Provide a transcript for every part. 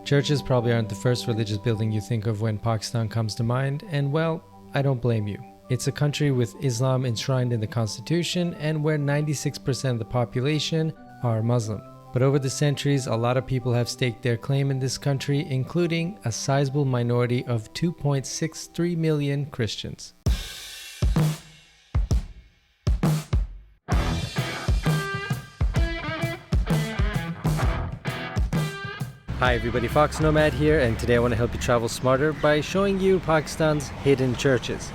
Churches probably aren't the first religious building you think of when Pakistan comes to mind, and well, I don't blame you. It's a country with Islam enshrined in the constitution and where 96% of the population are Muslim. But over the centuries, a lot of people have staked their claim in this country, including a sizable minority of 2.63 million Christians. Hi everybody, foXnoMad here, and today I want to help you travel smarter by showing you Pakistan's hidden churches.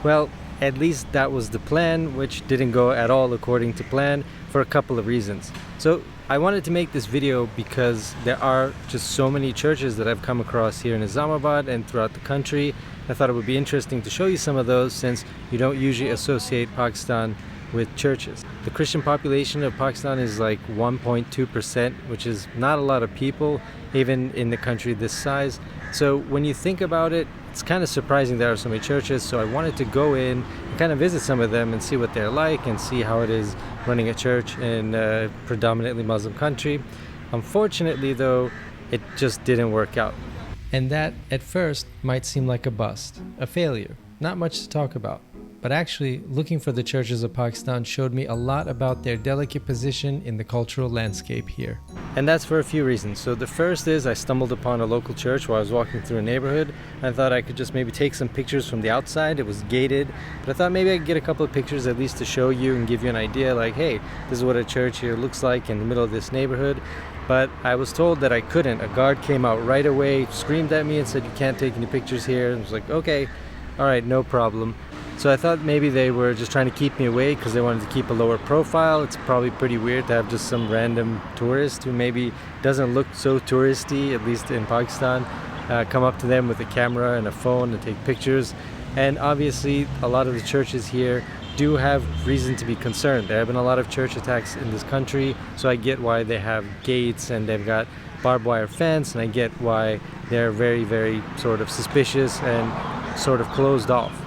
Well, at least that was the plan, which didn't go at all according to plan for a couple of reasons. So I wanted to make this video because there are just so many churches that I've come across here in Islamabad and throughout the country. I thought it would be interesting to show you some of those since you don't usually associate Pakistan with churches. The Christian population of Pakistan is like 1.2%, which is not a lot of people, even in the country this size. So when you think about it, it's kind of surprising there are so many churches. So I wanted to go in and kind of visit some of them and see what they're like and see how it is running a church in a predominantly Muslim country. Unfortunately though, it just didn't work out. And that at first might seem like a bust, a failure, not much to talk about. But actually, looking for the churches of Pakistan showed me a lot about their delicate position in the cultural landscape here. And that's for a few reasons. So the first is I stumbled upon a local church while I was walking through a neighborhood. I thought I could just maybe take some pictures from the outside. It was gated, but I thought maybe I could get a couple of pictures at least to show you and give you an idea like, hey, this is what a church here looks like in the middle of this neighborhood. But I was told that I couldn't. A guard came out right away, screamed at me and said, you can't take any pictures here. And I was like, okay, all right, no problem. So I thought maybe they were just trying to keep me away because they wanted to keep a lower profile. It's probably pretty weird to have just some random tourist who maybe doesn't look so touristy, at least in Pakistan, come up to them with a camera and a phone and take pictures. And obviously a lot of the churches here do have reason to be concerned. There have been a lot of church attacks in this country, so I get why they have gates and they've got barbed wire fence, and I get why they're very, very sort of suspicious and sort of closed off.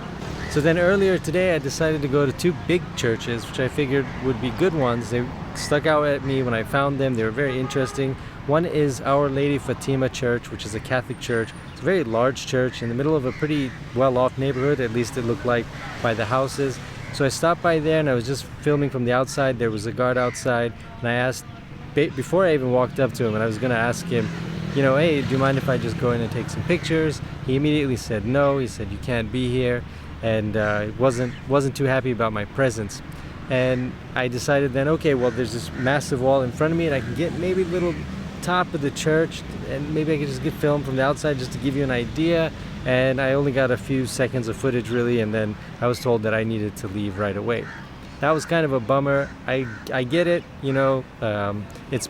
So then earlier today I decided to go to two big churches, which I figured would be good ones. They stuck out at me when I found them. They were very interesting. One is Our Lady Fatima Church, which is a Catholic church. It's a very large church in the middle of a pretty well-off neighborhood, at least it looked like by the houses. So I stopped by there and I was just filming from the outside. There was a guard outside and I asked, before I even walked up to him, and I was going to ask him, you know, hey, do you mind if I just go in and take some pictures? He immediately said no. He said, you can't be here. And wasn't too happy about my presence. And I decided then, okay, well, there's this massive wall in front of me and I can get maybe a little top of the church and maybe I could just get filmed from the outside just to give you an idea. And I only got a few seconds of footage really, and then I was told that I needed to leave right away. That was kind of a bummer. I get it, you know, it's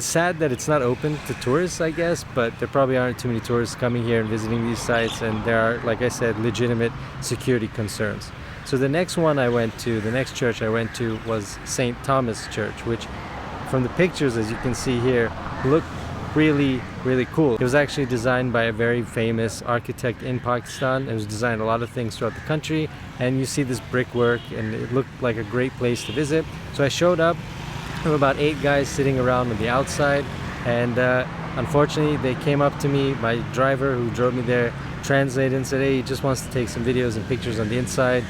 sad that it's not open to tourists, I guess, but there probably aren't too many tourists coming here and visiting these sites, and there are, like I said, legitimate security concerns. So the next church I went to was St. Thomas Church, which from the pictures, as you can see here, looked really, really cool. It was actually designed by a very famous architect in Pakistan. It was designed a lot of things throughout the country, and you see this brickwork and it looked like a great place to visit. So I showed up. There were about 8 guys sitting around on the outside, and unfortunately they came up to me. My driver who drove me there translated and said, hey, he just wants to take some videos and pictures on the inside.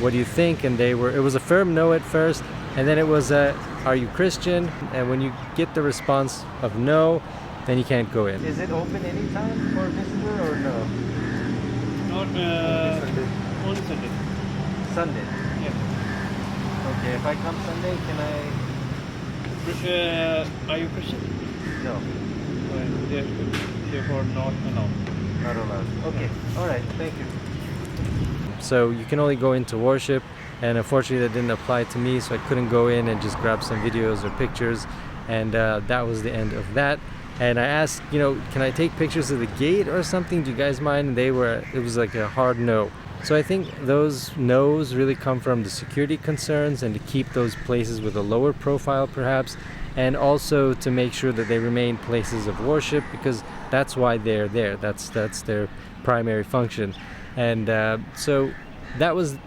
What do you think? And it was a firm no at first, and then it was are you Christian? And when you get the response of no, then you can't go in. Is it open anytime for a visitor or no? Not only Sunday. Sunday? Yeah. Okay, if I come Sunday, can I... Are you Christian? No. Therefore not allowed. Not allowed. Okay, alright, thank you. So you can only go into worship, and unfortunately that didn't apply to me, so I couldn't go in and just grab some videos or pictures, and that was the end of that. And I asked, you know, can I take pictures of the gate or something? Do you guys mind? And it was like a hard no. So I think those no's really come from the security concerns and to keep those places with a lower profile perhaps, and also to make sure that they remain places of worship, because that's why they're there. That's their primary function. And so that was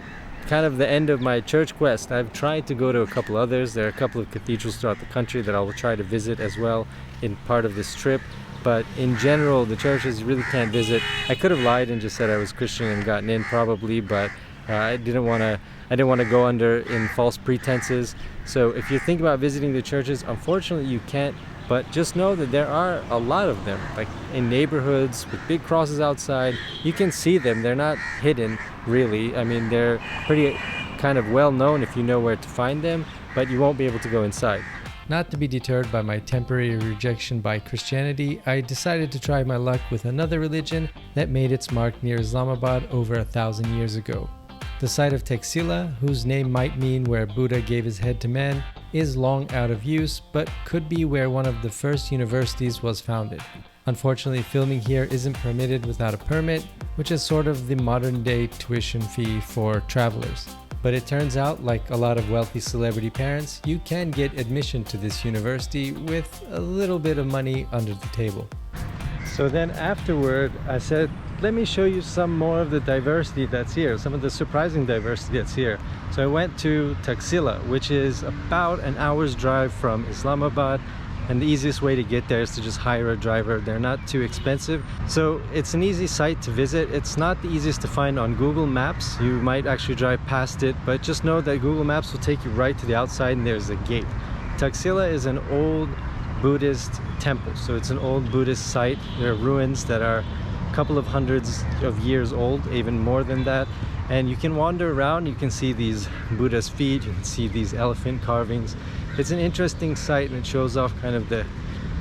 kind of the end of my church quest. I've tried to go to a couple others. There are a couple of cathedrals throughout the country that I will try to visit as well in part of this trip. But in general, the churches you really can't visit. I could have lied and just said I was Christian and gotten in probably, but I didn't want to go under in false pretenses. So if you think about visiting the churches, unfortunately you can't. But just know that there are a lot of them, like in neighborhoods with big crosses outside. You can see them. They're not hidden, really. I mean, they're pretty kind of well known if you know where to find them, but you won't be able to go inside. Not to be deterred by my temporary rejection by Christianity, I decided to try my luck with another religion that made its mark near Islamabad over 1,000 years ago. The site of Takila, whose name might mean where Buddha gave his head to man, is long out of use, but could be where one of the first universities was founded. Unfortunately, filming here isn't permitted without a permit, which is sort of the modern day tuition fee for travelers. But it turns out, like a lot of wealthy celebrity parents, you can get admission to this university with a little bit of money under the table. So then afterward, I said, let me show you some more of the diversity that's here, some of the surprising diversity that's here. So I went to Takila, which is about an hour's drive from Islamabad, and the easiest way to get there is to just hire a driver. They're not too expensive. So it's an easy site to visit. It's not the easiest to find on Google Maps. You might actually drive past it, but just know that Google Maps will take you right to the outside and there's a gate. Takila is an old Buddhist temple. So it's an old Buddhist site. There are ruins that are a couple of hundreds of years old, even more than that. And you can wander around, you can see these Buddha's feet, you can see these elephant carvings. It's an interesting site and it shows off kind of the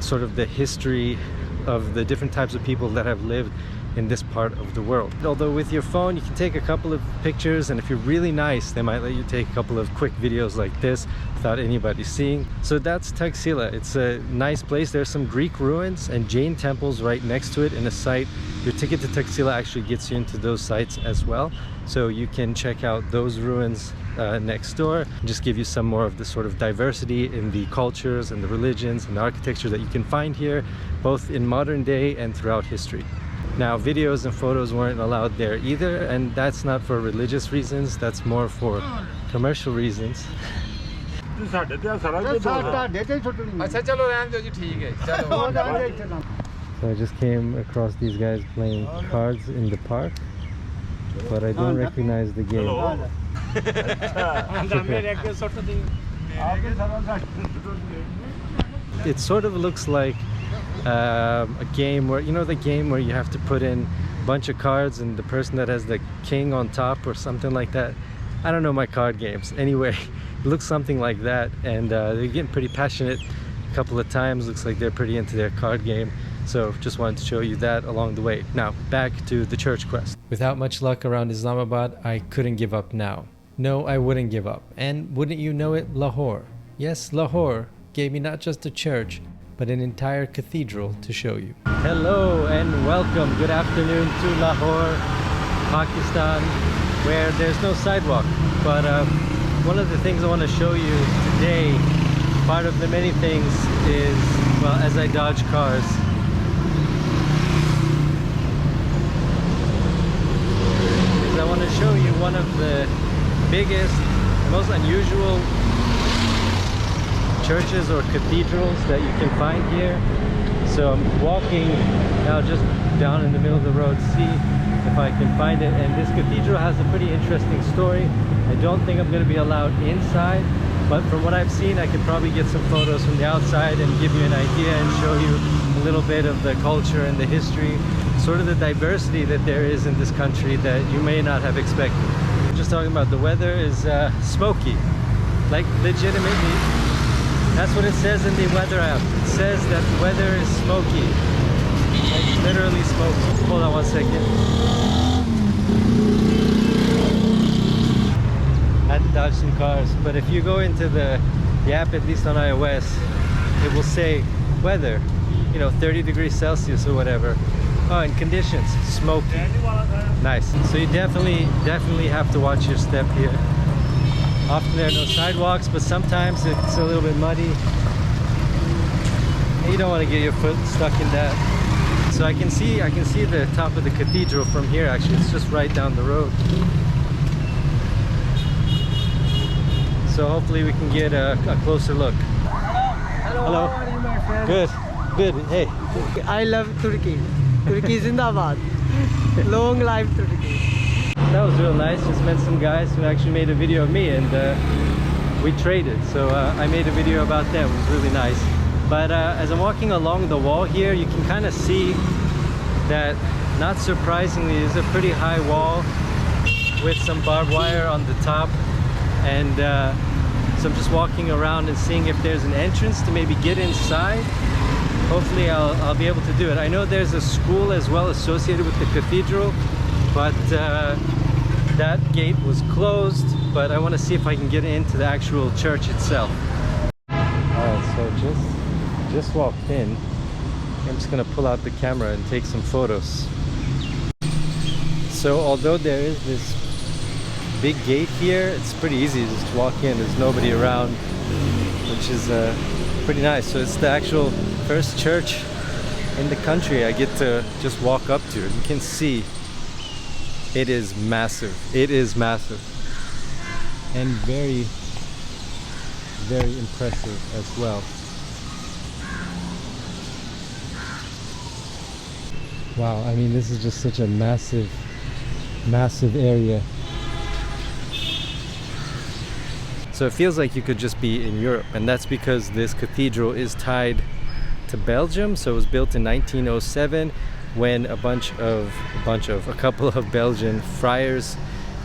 sort of the history of the different types of people that have lived in this part of the world. Although with your phone you can take a couple of pictures, and if you're really nice they might let you take a couple of quick videos like this without anybody seeing. So that's Takila. It's a nice place. There's some Greek ruins and Jain temples right next to it in a site. Your ticket to Takila actually gets you into those sites as well, so you can check out those ruins next door and just give you some more of the sort of diversity in the cultures and the religions and the architecture that you can find here, both in modern day and throughout history. Now, videos and photos weren't allowed there either, and that's not for religious reasons, that's more for commercial reasons. So I just came across these guys playing cards in the park, but I don't recognize the game. It sort of looks like a game where, you know, the game where you have to put in a bunch of cards and the person that has the king on top or something like that. I don't know my card games. Anyway, it looks something like that, and they're getting pretty passionate a couple of times. Looks like they're pretty into their card game. So just wanted to show you that along the way. Now, back to the church quest. Without much luck around Islamabad, I couldn't give up now. No, I wouldn't give up. And wouldn't you know it, Lahore. Yes, Lahore gave me not just a church, but an entire cathedral to show you. Hello and welcome. Good afternoon to Lahore, Pakistan, where there's no sidewalk. But one of the things I want to show you today, part of the many things, is, well, as I dodge cars, I want to show you one of the biggest, most unusual churches or cathedrals that you can find here. So I'm walking now just down in the middle of the road, see if I can find it. And this cathedral has a pretty interesting story. I don't think I'm going to be allowed inside, but from what I've seen, I could probably get some photos from the outside and give you an idea and show you a little bit of the culture and the history, sort of the diversity that there is in this country that you may not have expected. Just talking about the weather is smoky, like legitimately. That's what it says in the weather app. It says that the weather is smoky, like literally smoky. Hold on one second. I had to dodge some cars, but if you go into the app, at least on iOS, it will say weather, you know, 30 degrees Celsius or whatever. Oh, and conditions, smoky. Nice. So you definitely have to watch your step here. Often there are no sidewalks, but sometimes it's a little bit muddy. And you don't want to get your foot stuck in that. So I can see the top of the cathedral from here. Actually, it's just right down the road. so hopefully we can get a closer look. Hello. How are you, my friend? Good. Good. Hey. I love Turkey. Turkey Zindabad. Long life Turkey. That was real nice. Just met some guys who actually made a video of me, and we traded. So I made a video about them. It was really nice. But as I'm walking along the wall here, you can kind of see that, not surprisingly, there's a pretty high wall with some barbed wire on the top. And so I'm just walking around and seeing if there's an entrance to maybe get inside. Hopefully I'll be able to do it. I know there's a school as well associated with the cathedral, but that gate was closed. But I want to see if I can get into the actual church itself. Alright, so just walked in. I'm just gonna pull out the camera and take some photos. So although there is this big gate here, it's pretty easy to just walk in. There's nobody around, which is pretty nice. So it's the actual first church in the country I get to just walk up to. You can see it is massive. It is massive and very, very impressive as well. Wow, I mean, this is just such a massive area. So it feels like you could just be in Europe, and that's because this cathedral is tied to Belgium. So it was built in 1907 when a couple of Belgian friars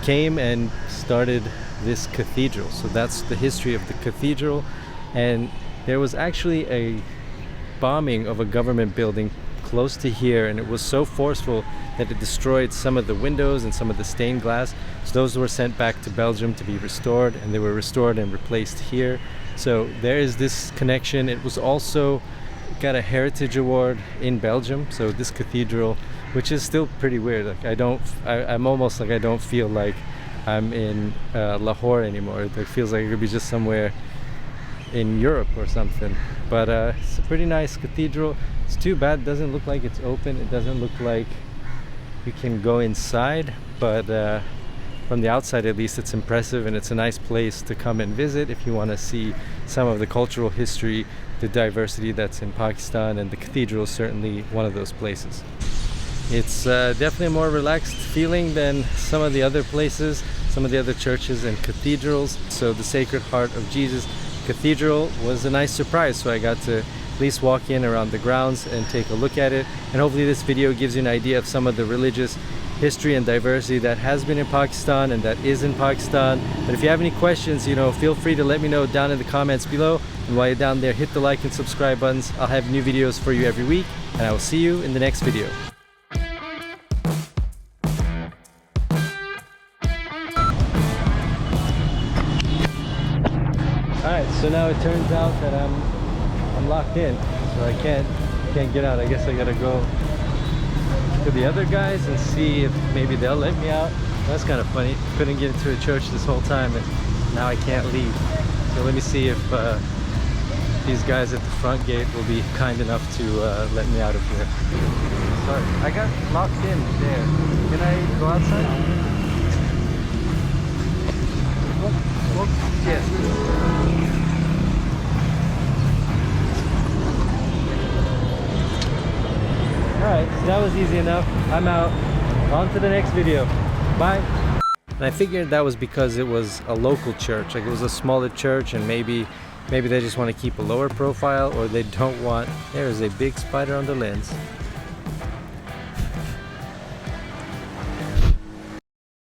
came and started this cathedral. So that's the history of the cathedral. And there was actually a bombing of a government building close to here, and it was so forceful that it destroyed some of the windows and some of the stained glass. So those were sent back to Belgium to be restored, and they were restored and replaced here. So there is this connection. It was also got a heritage award in Belgium. So this cathedral, which is still pretty weird. Like I'm almost like I don't feel like I'm in Lahore anymore. It feels like it could be just somewhere in Europe or something. But it's a pretty nice cathedral. It's too bad it doesn't look like it's open. It doesn't look like you can go inside, but from the outside at least it's impressive, and it's a nice place to come and visit if you want to see some of the cultural history, the diversity that's in Pakistan, and the cathedral is certainly one of those places. It's definitely a more relaxed feeling than some of the other places, some of the other churches and cathedrals. So the Sacred Heart of Jesus Cathedral was a nice surprise, so I got to at least walk in around the grounds and take a look at it. And hopefully this video gives you an idea of some of the religious history and diversity that has been in Pakistan and that is in Pakistan. But if you have any questions, feel free to let me know down in the comments below. And while you're down there, hit the like and subscribe buttons. I'll have new videos for you every week, and I will see you in the next video. Alright, so now it turns out that I'm locked in, so I can't get out. I guess I gotta go to the other guys and see if maybe they'll let me out. That's kind of funny. Couldn't get into a church this whole time, and now I can't leave. So let me see if these guys at the front gate will be kind enough to let me out of here. Sorry, I got locked in there. Can I go outside? Yes. Alright, so that was easy enough. I'm out. On to the next video. Bye. And I figured that was because it was a local church. Like, it was a smaller church, and maybe they just want to keep a lower profile, or they don't want... There is a big spider on the lens.